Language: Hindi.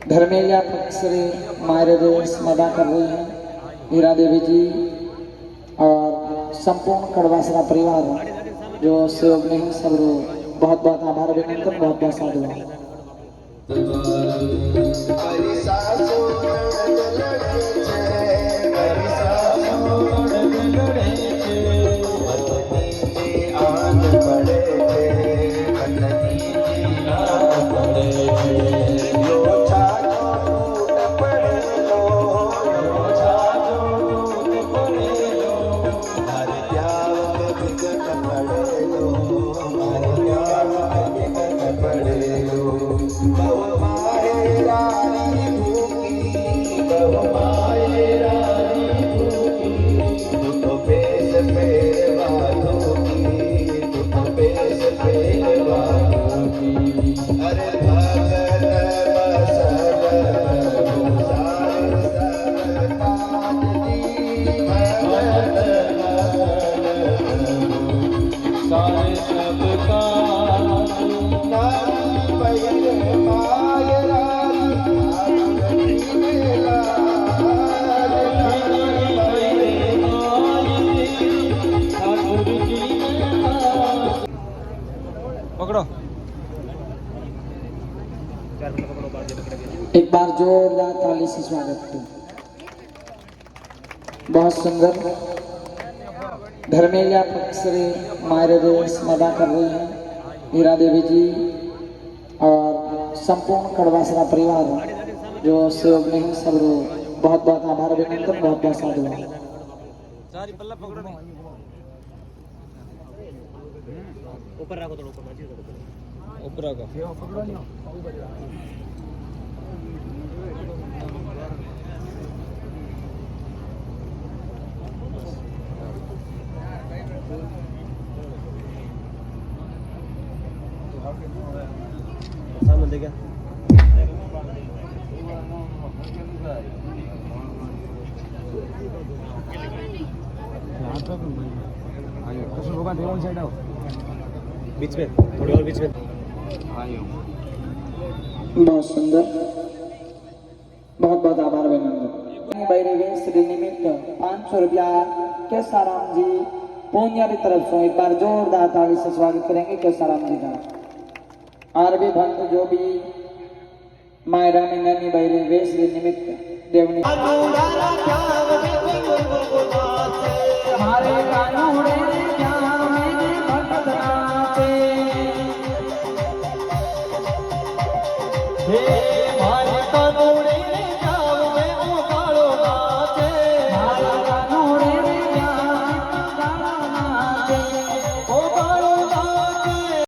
धर्मेल्या पक्षरे मायरदेश मदा कर रही हैं हीरा देवी जी और संपूर्ण कड़वासरा परिवार जो सहयोग नहीं सब बहुत बहुत आभार अभिनंदन बहुत बहुत साधुवाद। पकड़ो एक बार जोरदार ताली से स्वागत करें। बहुत सुंदर धर्मेल्या पक्षरे मायरदेश मदा कर रही हैं हीरा देवी जी और संपूर्ण कड़वासरा परिवार जो सहयोग नहीं सब बहुत बहुत आभार अभिनंदन बहुत बहुत साधुवाद। ऊपर रखो थोड़ा ऊपर रखो सामने देखा बीच में थोड़ी और बीच में बहुत सुंदर बहुत बहुत आभार अभिनंदन। श्री निमित्त 500 रुपया केसाराम जी पूंजा की तरफ से एक बार जोरदार ताली से स्वागत करेंगे केसाराम जी का। और भी भक्त जो भी मायरा में नैनी बैरी वे श्री निमित्त देवनी हमारे कानूड़े हे मारे कानूड़े